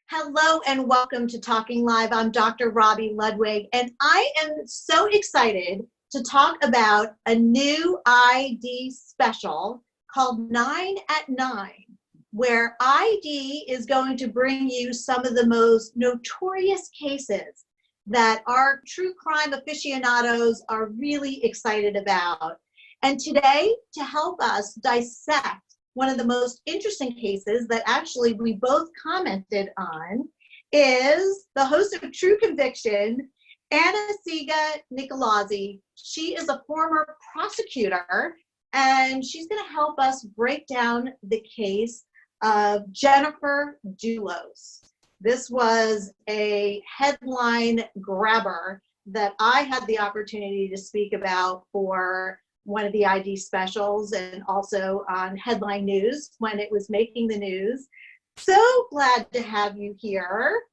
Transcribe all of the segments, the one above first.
Hello and welcome to Talking Live. I'm Dr. Robi Ludwig, and I am so excited to talk about a new ID special called 9 at 9, where ID is going to bring you some of the most notorious cases that our true crime aficionados are really excited about. And today, to help us dissect one of the most interesting cases that actually we both commented on is the host of True Conviction, Sigga. She is a former prosecutor, and she's going to help us break down the case of Jennifer Doulos. This was a headline grabber that I had the opportunity to speak about for one of the ID specials and also on Headline News when it was making the news. So glad to have you here.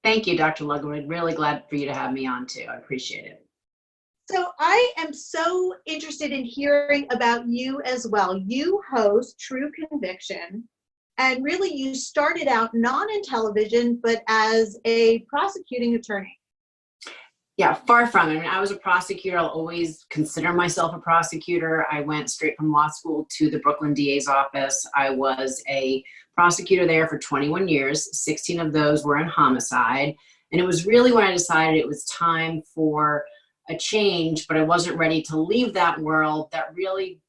Thank you, Dr. Ludwig. Really glad for you to have me on too. I appreciate it. So I am so interested in hearing about you as well. You host True Conviction, and really you started out not in television, but as a prosecuting attorney. Yeah, far from it. I mean, I was a prosecutor. I'll always consider myself a prosecutor. I went straight from law school to the Brooklyn DA's office. I was a prosecutor there for 21 years. 16 of those were in homicide. And it was really when I decided it was time for a change, but I wasn't ready to leave that world, that really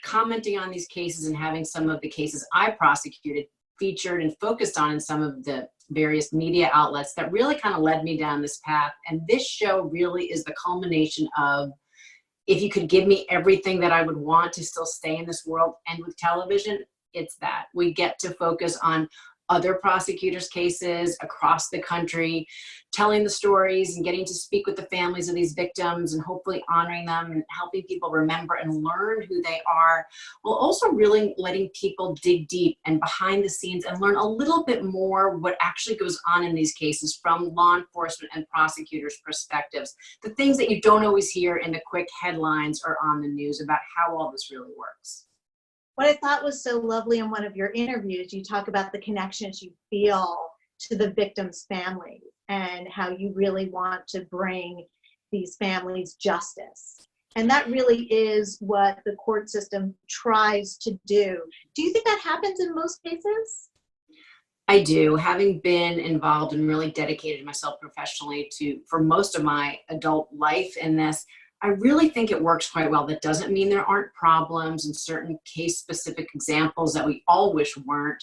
commenting on these cases and having some of the cases I prosecuted featured and focused on in some of the various media outlets that really kind of led me down this path. And this show really is the culmination of, if you could give me everything that I would want to still stay in this world and with television, it's that. We get to focus on other prosecutors' cases across the country, telling the stories and getting to speak with the families of these victims and hopefully honoring them and helping people remember and learn who they are, while also really letting people dig deep and behind the scenes and learn a little bit more what actually goes on in these cases from law enforcement and prosecutors' perspectives, the things that you don't always hear in the quick headlines or on the news about how all this really works. What I thought was so lovely in one of your interviews, you talk about the connections you feel to the victims' families and how you really want to bring these families justice. And that really is what the court system tries to do. Do you think that happens in most cases? I do. Having been involved and really dedicated myself professionally for most of my adult life in this, I really think it works quite well. That doesn't mean there aren't problems and certain case-specific examples that we all wish weren't,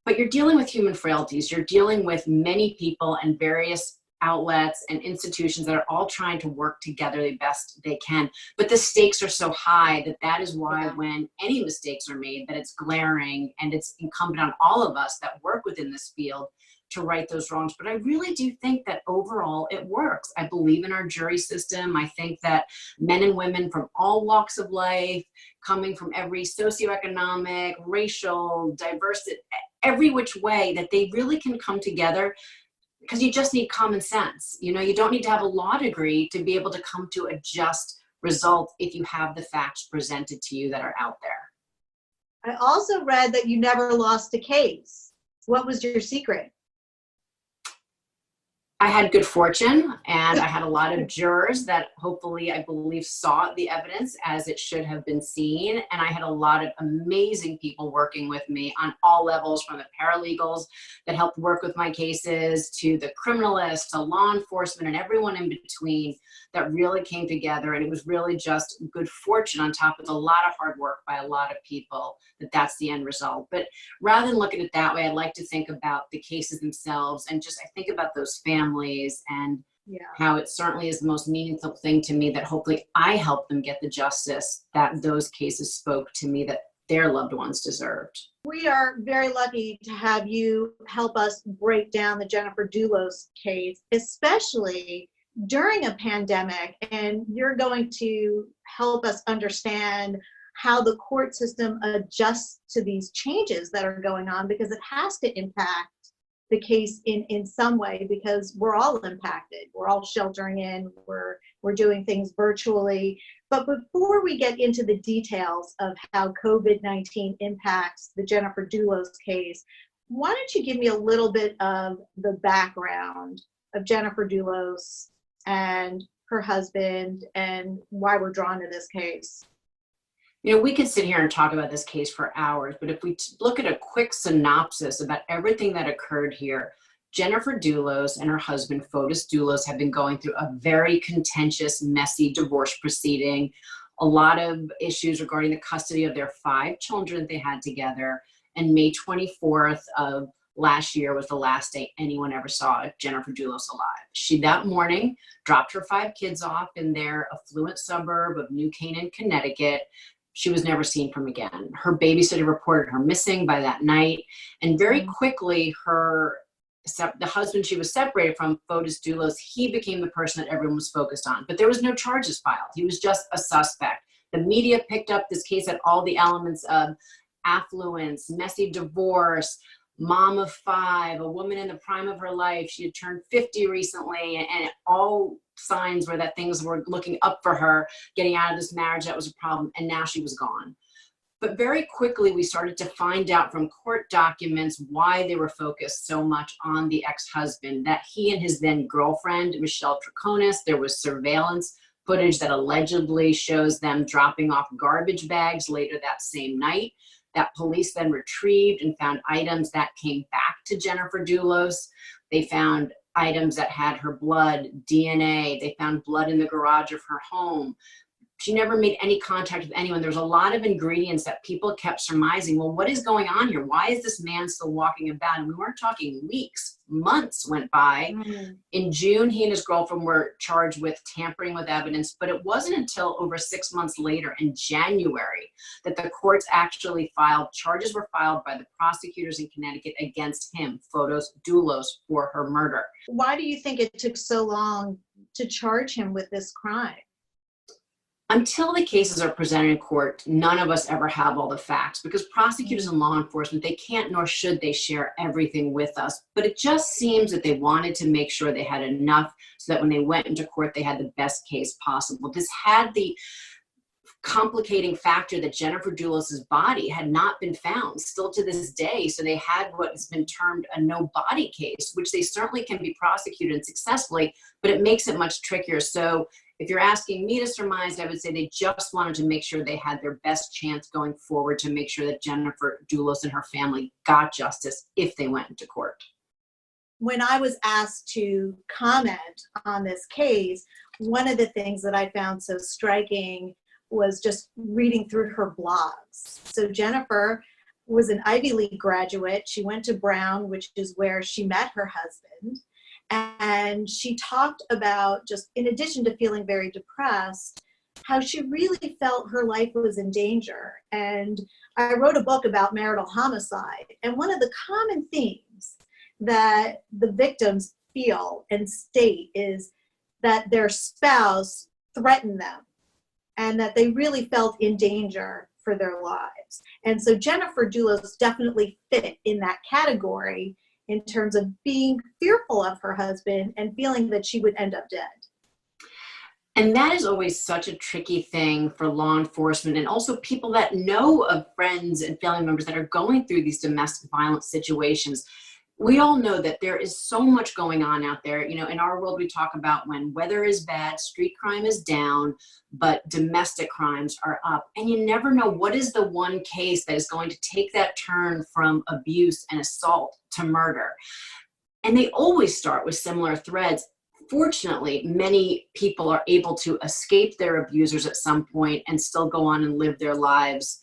but you're dealing with human frailties. You're dealing with many people and various outlets and institutions that are all trying to work together the best they can. But the stakes are so high that is why when any mistakes are made, that it's glaring, and it's incumbent on all of us that work within this field to right those wrongs. But I really do think that overall it works. I believe in our jury system. I think that men and women from all walks of life, coming from every socioeconomic, racial, diversity, every which way, that they really can come together, because you just need common sense. You know, you don't need to have a law degree to be able to come to a just result if you have the facts presented to you that are out there. I also read that you never lost a case. What was your secret? I had good fortune, and I had a lot of jurors that hopefully, I believe, saw the evidence as it should have been seen. And I had a lot of amazing people working with me on all levels, from the paralegals that helped work with my cases to the criminalists to law enforcement and everyone in between that really came together. And it was really just good fortune on top of a lot of hard work by a lot of people that's the end result. But rather than looking at it that way, I'd like to think about the cases themselves, and just I think about those families and how it certainly is the most meaningful thing to me, that hopefully I help them get the justice that those cases spoke to me that their loved ones deserved. We are very lucky to have you help us break down the Jennifer Doulos case, especially during a pandemic, and you're going to help us understand how the court system adjusts to these changes that are going on, because it has to impact the case in some way, because we're all impacted. We're all sheltering in, we're doing things virtually. But before we get into the details of how COVID-19 impacts the Jennifer Doulos case, Why don't you give me a little bit of the background of Jennifer Doulos and her husband and why we're drawn to this case? You know, we could sit here and talk about this case for hours, but if we look at a quick synopsis about everything that occurred here, Jennifer Doulos and her husband, Fotis Doulos, have been going through a very contentious, messy divorce proceeding, a lot of issues regarding the custody of their 5 children they had together. And May 24th of last year was the last day anyone ever saw Jennifer Doulos alive. She, that morning, dropped her 5 kids off in their affluent suburb of New Canaan, Connecticut. She was never seen from again. Her babysitter reported her missing by that night. And very quickly, the husband she was separated from, Fotis Doulos, he became the person that everyone was focused on. But there was no charges filed. He was just a suspect. The media picked up this case at all the elements of affluence, messy divorce, mom of 5, a woman in the prime of her life. She had turned 50 recently, and all signs were that things were looking up for her, getting out of this marriage that was a problem, and now she was gone. But very quickly, we started to find out from court documents why they were focused so much on the ex-husband, that he and his then girlfriend, Michelle Troconis, there was surveillance footage that allegedly shows them dropping off garbage bags later that same night, that police then retrieved and found items that came back to Jennifer Doulos. They found items that had her blood, DNA. They found blood in the garage of her home. She never made any contact with anyone. There's a lot of ingredients that people kept surmising. Well, what is going on here? Why is this man still walking about? And we weren't talking weeks, months went by. In June, he and his girlfriend were charged with tampering with evidence, but it wasn't until over 6 months later in January that the courts actually charges were filed by the prosecutors in Connecticut against him, Fotis Doulos, for her murder. Why do you think it took so long to charge him with this crime? Until the cases are presented in court, none of us ever have all the facts, because prosecutors and law enforcement, they can't nor should they share everything with us. But it just seems that they wanted to make sure they had enough so that when they went into court, they had the best case possible. This had the complicating factor that Jennifer Doulos' body had not been found still to this day. So they had what has been termed a no body case, which they certainly can be prosecuted successfully, but it makes it much trickier. So if you're asking me to surmise, I would say they just wanted to make sure they had their best chance going forward to make sure that Jennifer Doulos and her family got justice if they went into court. When I was asked to comment on this case, one of the things that I found so striking was just reading through her blogs. So Jennifer was an Ivy League graduate. She went to Brown, which is where she met her husband. And she talked about, just in addition to feeling very depressed, how she really felt her life was in danger. And I wrote a book about marital homicide. And one of the common themes that the victims feel and state is that their spouse threatened them and that they really felt in danger for their lives. And so Jennifer Doulos definitely fit in that category in terms of being fearful of her husband and feeling that she would end up dead. And that is always such a tricky thing for law enforcement and also people that know of friends and family members that are going through these domestic violence situations. We all know that there is so much going on out there. You know, in our world, we talk about when weather is bad, street crime is down, but domestic crimes are up. And you never know what is the one case that is going to take that turn from abuse and assault to murder. And they always start with similar threads. Fortunately, many people are able to escape their abusers at some point and still go on and live their lives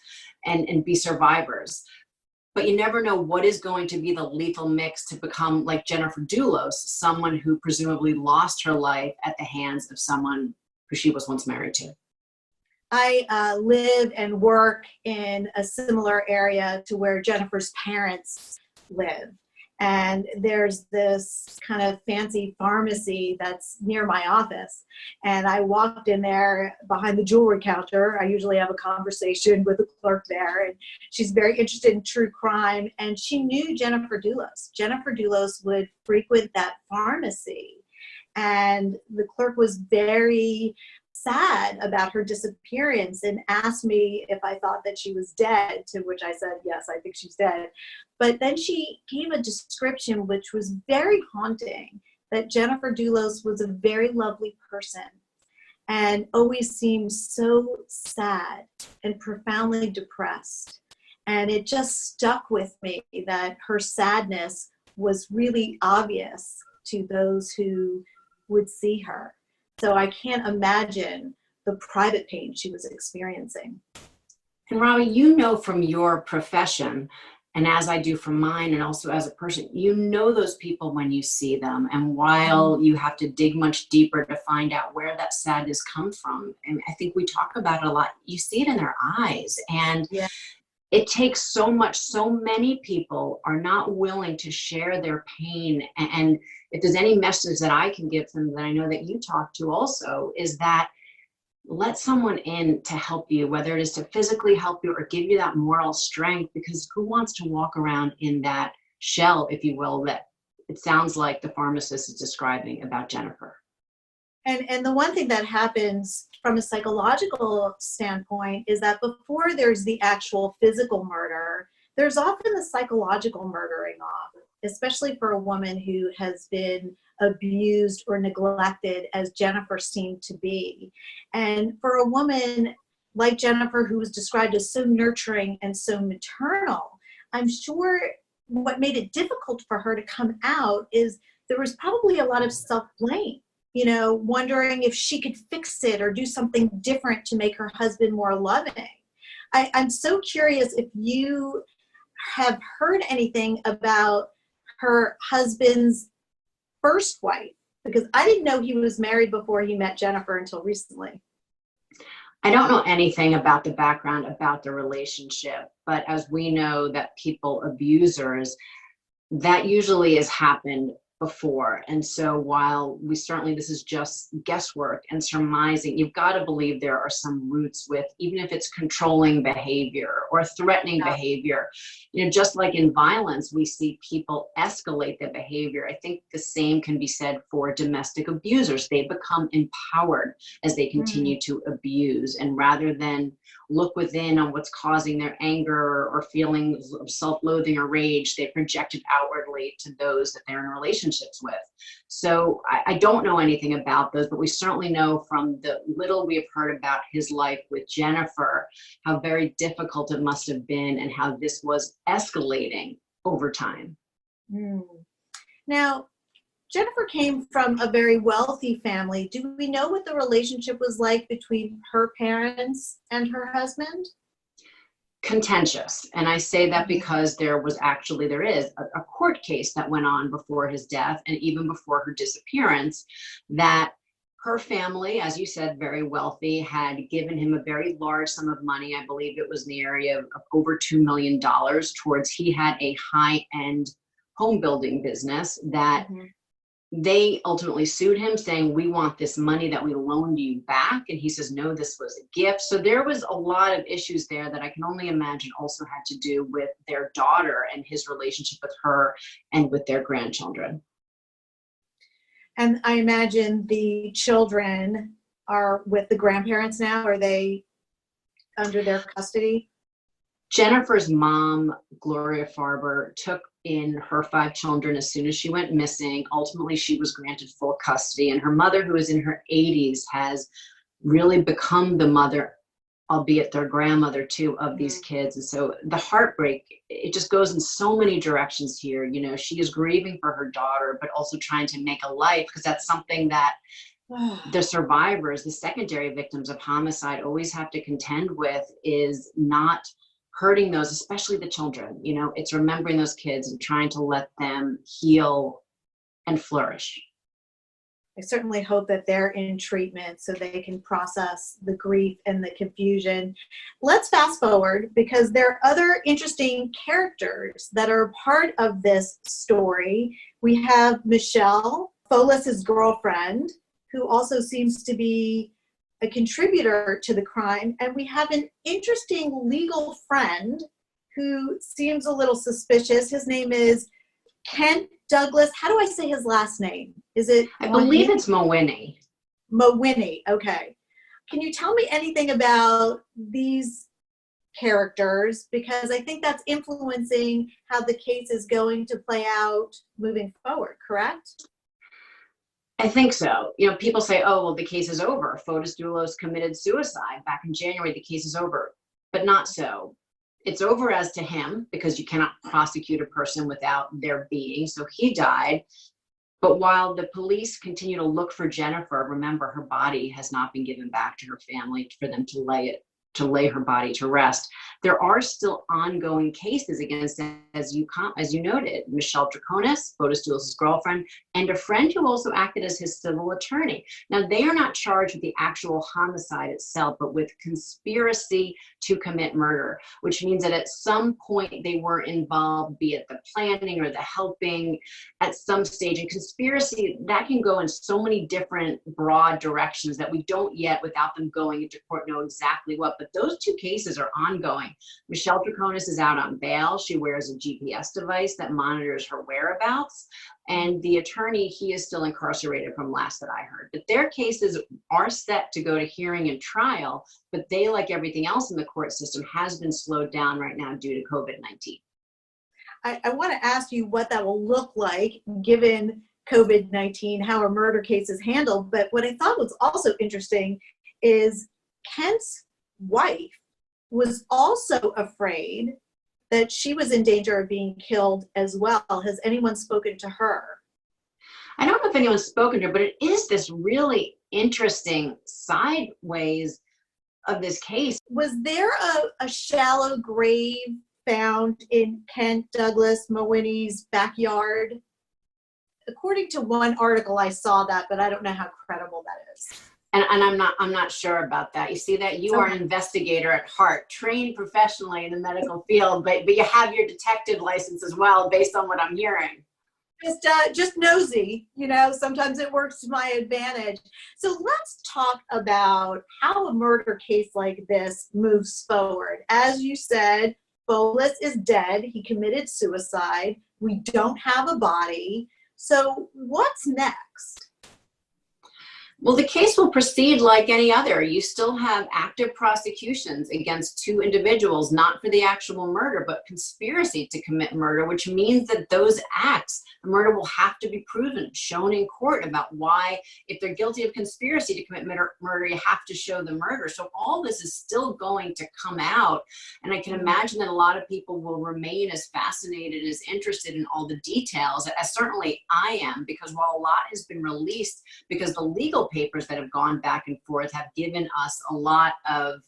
and be survivors. But you never know what is going to be the lethal mix to become like Jennifer Doulos, someone who presumably lost her life at the hands of someone who she was once married to. I live and work in a similar area to where Jennifer's parents live. And there's this kind of fancy pharmacy that's near my office. And I walked in there behind the jewelry counter. I usually have a conversation with the clerk there. And she's very interested in true crime. And she knew Jennifer Doulos. Jennifer Doulos would frequent that pharmacy. And the clerk was very sad about her disappearance and asked me if I thought that she was dead, to which I said, yes, I think she's dead. But then she gave a description which was very haunting, that Jennifer Doulos was a very lovely person and always seemed so sad and profoundly depressed. And it just stuck with me that her sadness was really obvious to those who would see her. So I can't imagine the private pain she was experiencing. And Robbie, you know from your profession, and as I do from mine, and also as a person, you know those people when you see them. And while you have to dig much deeper to find out where that sadness comes from, and I think we talk about it a lot, you see it in their eyes. And yeah. It takes so much. So many people are not willing to share their pain. And if there's any message that I can give them that I know that you talk to also, is that let someone in to help you, whether it is to physically help you or give you that moral strength, because who wants to walk around in that shell, if you will, that it sounds like the pharmacist is describing about Jennifer. And the one thing that happens from a psychological standpoint is that before there's the actual physical murder, there's often the psychological murdering off, especially for a woman who has been abused or neglected, as Jennifer seemed to be. And for a woman like Jennifer, who was described as so nurturing and so maternal, I'm sure what made it difficult for her to come out is there was probably a lot of self-blame, you know, wondering if she could fix it or do something different to make her husband more loving. I'm so curious if you have heard anything about her husband's first wife, because I didn't know he was married before he met Jennifer until recently. I don't know anything about the background about the relationship, but as we know that people, abusers, that usually has happened before. And so while we certainly, this is just guesswork and surmising, you've got to believe there are some roots with, even if it's controlling behavior or threatening behavior, you know, just like in violence, we see people escalate their behavior. I think the same can be said for domestic abusers. They become empowered as they continue to abuse. And rather than look within on what's causing their anger or feelings of self-loathing or rage, they project it outwardly to those that they're in relationships with. So I don't know anything about those, but we certainly know from the little we have heard about his life with Jennifer, how very difficult it must have been and how this was escalating over time. Now, Jennifer came from a very wealthy family. Do we know what the relationship was like between her parents and her husband? Contentious. And I say that because there is a court case that went on before his death and even before her disappearance, that her family, as you said, very wealthy, had given him a very large sum of money. I believe it was in the area of over $2 million towards, he had a high-end home building business that they ultimately sued him saying, we want this money that we loaned you back. And he says, no, this was a gift. So there was a lot of issues there that I can only imagine also had to do with their daughter and his relationship with her and with their grandchildren. And I imagine the children are with the grandparents now. Are they under their custody? Jennifer's mom, Gloria Farber, took in her 5 children as soon as she went missing. Ultimately, she was granted full custody, and her mother, who is in her 80s, has really become the mother, albeit their grandmother too, of these kids. And so the heartbreak, it just goes in so many directions here. You know, she is grieving for her daughter, but also trying to make a life, because that's something that the survivors, the secondary victims of homicide, always have to contend with, is not hurting those, especially the children. You know, it's remembering those kids and trying to let them heal and flourish. I certainly hope that they're in treatment so they can process the grief and the confusion. Let's fast forward, because there are other interesting characters that are part of this story. We have Michelle, Folis's girlfriend, who also seems to be a contributor to the crime. And we have an interesting legal friend who seems a little suspicious. His name is Kent Douglas. How do I say his last name? Is it? I believe it's Mowini. Mowini, okay. can you tell me anything about these characters? Because I think that's influencing how the case is going to play out moving forward, correct? I think so. You know, people say, oh, well, the case is over. Fotis Doulos committed suicide back in January. The case is over, but not so. It's over as to him because you cannot prosecute a person without their being. So he died. But while the police continue to look for Jennifer, remember her body has not been given back to her family for them to lay her body to rest. There are still ongoing cases against, as you noted, Michelle Draconis, Fotis Doulos' girlfriend, and a friend who also acted as his civil attorney. Now, they are not charged with the actual homicide itself, but with conspiracy to commit murder, which means that at some point they were involved, be it the planning or the helping at some stage. And conspiracy, that can go in so many different broad directions that we don't yet, without them going into court, know exactly what. But those two cases are ongoing. Michelle Draconis is out on bail. She wears a GPS device that monitors her whereabouts. And the attorney, he is still incarcerated from last that I heard. But their cases are set to go to hearing and trial, but they, like everything else in the court system, has been slowed down right now due to COVID-19. I want to ask you what that will look like given COVID-19, how a murder case is handled. But what I thought was also interesting is Kent's wife was also afraid that she was in danger of being killed as well. Has anyone spoken to her? I don't know if anyone's spoken to her, but it is this really interesting sideways of this case. Was there a shallow grave found in Kent Douglas Mawhinney's backyard? According to one article, I saw that, but I don't know how credible that is. And I'm not sure about that. You see that you are an investigator at heart, trained professionally in the medical field, but you have your detective license as well, based on what I'm hearing. Just nosy, you know, sometimes it works to my advantage. So let's talk about how a murder case like this moves forward. As you said, Fotis is dead. He committed suicide. We don't have a body. So what's next? Well, the case will proceed like any other. You still have active prosecutions against two individuals, not for the actual murder, but conspiracy to commit murder, which means that those acts, the murder, will have to be proven, shown in court about why, if they're guilty of conspiracy to commit murder, you have to show the murder. So all this is still going to come out. And I can imagine that a lot of people will remain as fascinated, as interested in all the details, as certainly I am, because while a lot has been released, because the legal papers that have gone back and forth have given us a lot of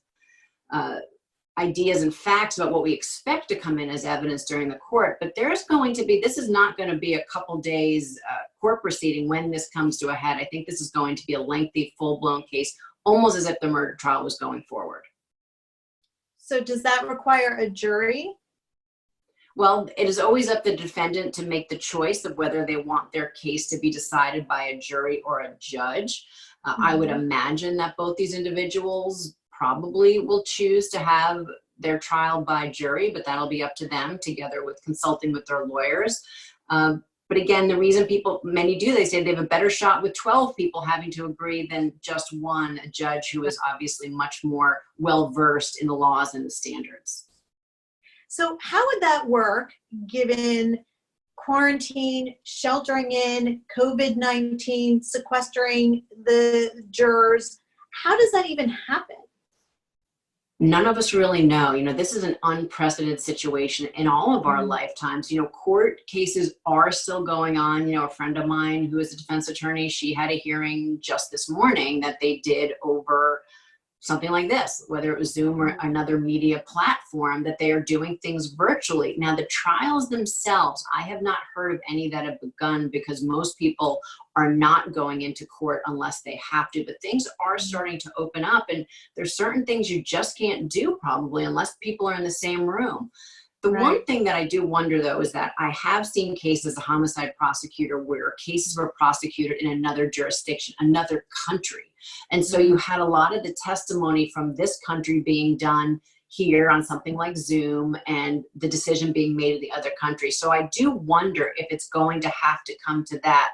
ideas and facts about what we expect to come in as evidence during the court. But there's going to be, this is not going to be a couple days court proceeding when this comes to a head. I think this is going to be a lengthy, full-blown case, almost as if the murder trial was going forward. So does that require a jury? Well, it is always up to the defendant to make the choice of whether they want their case to be decided by a jury or a judge. I would imagine that both these individuals probably will choose to have their trial by jury, but that'll be up to them, together with consulting with their lawyers. But again, the reason many do, they say they have a better shot with 12 people having to agree than just one, a judge who is obviously much more well-versed in the laws and the standards. So how would that work given quarantine, sheltering in, COVID-19, sequestering the jurors? How does that even happen? None of us really know. You know, this is an unprecedented situation in all of our lifetimes. You know, court cases are still going on. You know, a friend of mine who is a defense attorney, she had a hearing just this morning that they did over something like this, whether it was Zoom or another media platform, that they are doing things virtually. Now, the trials themselves, I have not heard of any that have begun, because most people are not going into court unless they have to, but things are starting to open up, and there's certain things you just can't do probably unless people are in the same room. The one thing that I do wonder, though, is that I have seen cases as a homicide prosecutor where cases were prosecuted in another jurisdiction, another country. And so you had a lot of the testimony from this country being done here on something like Zoom, and the decision being made in the other country. So I do wonder if it's going to have to come to that.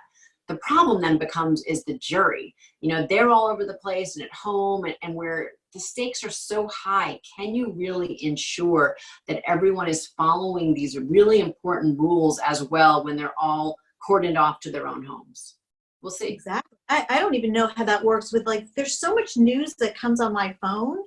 The problem then is the jury. You know, they're all over the place and at home, and where the stakes are so high. Can you really ensure that everyone is following these really important rules as well when they're all cordoned off to their own homes? We'll see. Exactly. I don't even know how that works with, like, there's so much news that comes on my phone.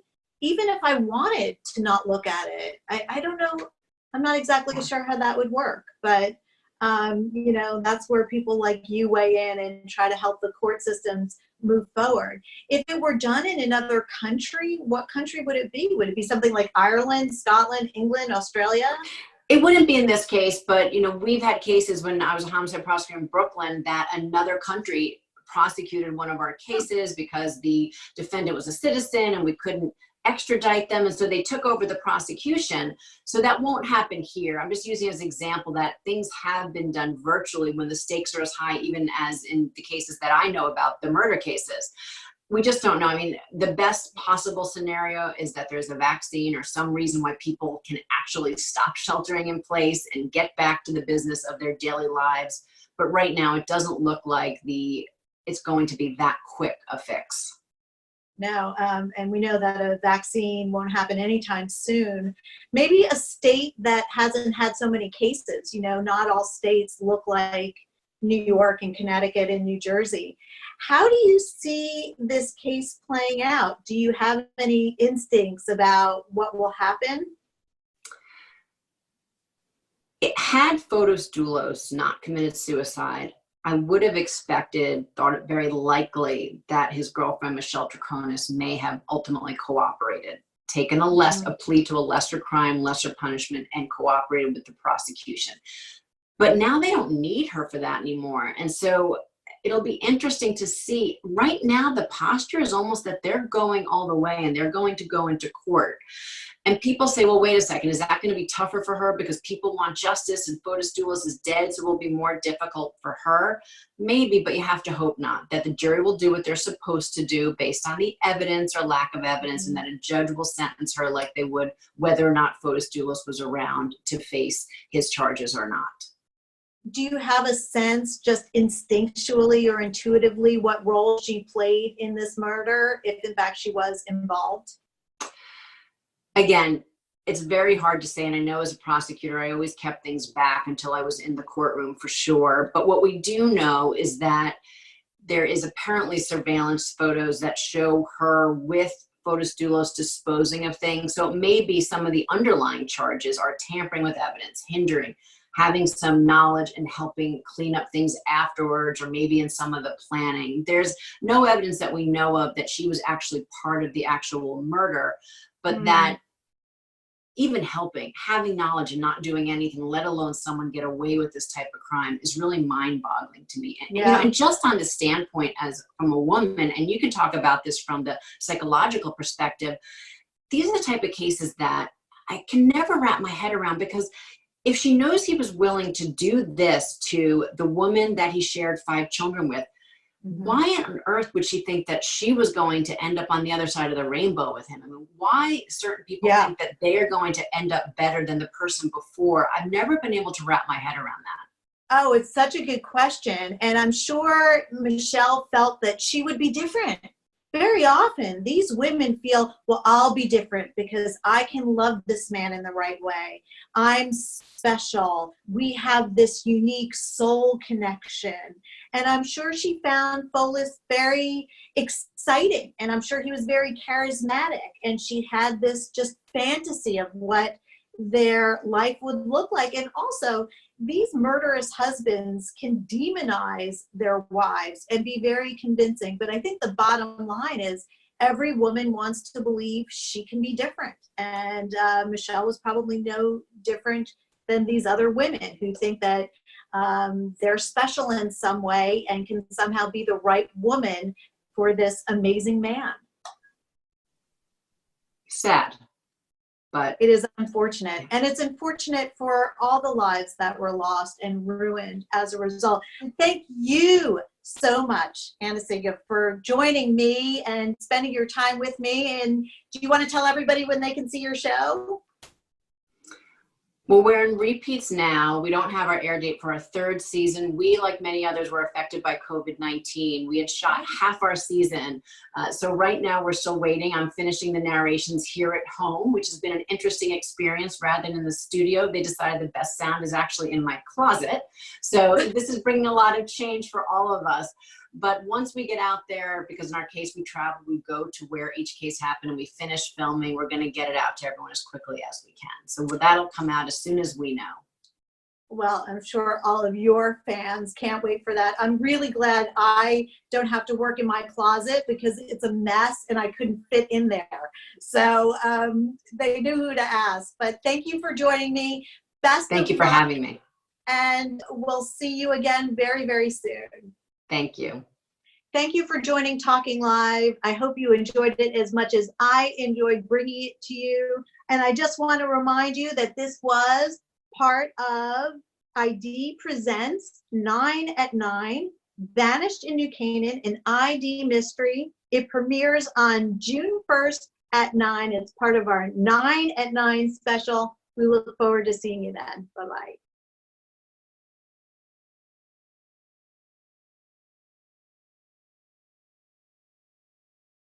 Even if I wanted to not look at it, I don't know. I'm not exactly sure how that would work, but you know, that's where people like you weigh in and try to help the court systems move forward. If it were done in another country, what country would it be? Would it be something like Ireland, Scotland, England, Australia? It wouldn't be in this case, but you know, we've had cases when I was a homicide prosecutor in Brooklyn that another country prosecuted one of our cases because the defendant was a citizen and we couldn't extradite them, and so they took over the prosecution. So that won't happen here. I'm just using as an example that things have been done virtually when the stakes are as high, even as in the cases that I know about, the murder cases. We just don't know. I mean, the best possible scenario is that there's a vaccine or some reason why people can actually stop sheltering in place and get back to the business of their daily lives. But right now, it doesn't look like it's going to be that quick a fix. No, and we know that a vaccine won't happen anytime soon. Maybe a state that hasn't had so many cases. You know, not all states look like New York and Connecticut and New Jersey. How do you see this case playing out? Do you have any instincts about what will happen? Had Fotis Doulos not committed suicide, I would have thought it very likely that his girlfriend, Michelle Troconis, may have ultimately cooperated, taken a plea to a lesser crime, lesser punishment, and cooperated with the prosecution. But now they don't need her for that anymore. And so it'll be interesting to see. Right now, the posture is almost that they're going all the way and they're going to go into court. And people say, well, wait a second, is that going to be tougher for her because people want justice and Fotis Doulos is dead, so it will be more difficult for her? Maybe, but you have to hope not, that the jury will do what they're supposed to do based on the evidence or lack of evidence, and that a judge will sentence her like they would whether or not Fotis Doulos was around to face his charges or not. Do you have a sense, just instinctually or intuitively, what role she played in this murder, if in fact she was involved? Again, it's very hard to say, and I know as a prosecutor, I always kept things back until I was in the courtroom for sure. But what we do know is that there is apparently surveillance photos that show her with Fotis Doulos disposing of things. So it may be some of the underlying charges are tampering with evidence, hindering, having some knowledge and helping clean up things afterwards, or maybe in some of the planning. There's no evidence that we know of that she was actually part of the actual murder, but that even helping, having knowledge and not doing anything, let alone someone get away with this type of crime, is really mind-boggling to me. And, you know, and just on the standpoint as from a woman, and you can talk about this from the psychological perspective, these are the type of cases that I can never wrap my head around, because if she knows he was willing to do this to the woman that he shared 5 children with, why on earth would she think that she was going to end up on the other side of the rainbow with him? I mean, why certain people think that they are going to end up better than the person before? I've never been able to wrap my head around that. Oh, it's such a good question. And I'm sure Michelle felt that she would be different. Very often, these women feel, well, I'll be different because I can love this man in the right way. I'm special. We have this unique soul connection. And I'm sure she found Fotis very exciting. And I'm sure he was very charismatic. And she had this just fantasy of what their life would look like. And also, these murderous husbands can demonize their wives and be very convincing. But I think the bottom line is every woman wants to believe she can be different. And Michelle was probably no different than these other women who think that they're special in some way and can somehow be the right woman for this amazing man. Sad. But it is unfortunate. And it's unfortunate for all the lives that were lost and ruined as a result. And thank you so much, Anna Sigga, for joining me and spending your time with me. And do you want to tell everybody when they can see your show? Well, we're in repeats now. We don't have our air date for our third season. We, like many others, were affected by COVID-19. We had shot half our season. So right now we're still waiting. I'm finishing the narrations here at home, which has been an interesting experience rather than in the studio. They decided the best sound is actually in my closet. So this is bringing a lot of change for all of us. But once we get out there, because in our case, we travel, we go to where each case happened and we finish filming, we're going to get it out to everyone as quickly as we can. So that'll come out as soon as we know. Well, I'm sure all of your fans can't wait for that. I'm really glad I don't have to work in my closet because it's a mess and I couldn't fit in there. So they knew who to ask. But thank you for joining me. Thank you for having me. And we'll see you again very, very soon. Thank you. Thank you for joining Talking Live. I hope you enjoyed it as much as I enjoyed bringing it to you. And I just want to remind you that this was part of ID Presents 9 at 9, Vanished in New Canaan, an ID mystery. It premieres on June 1st at 9. It's part of our 9 at 9 special. We look forward to seeing you then. Bye-bye.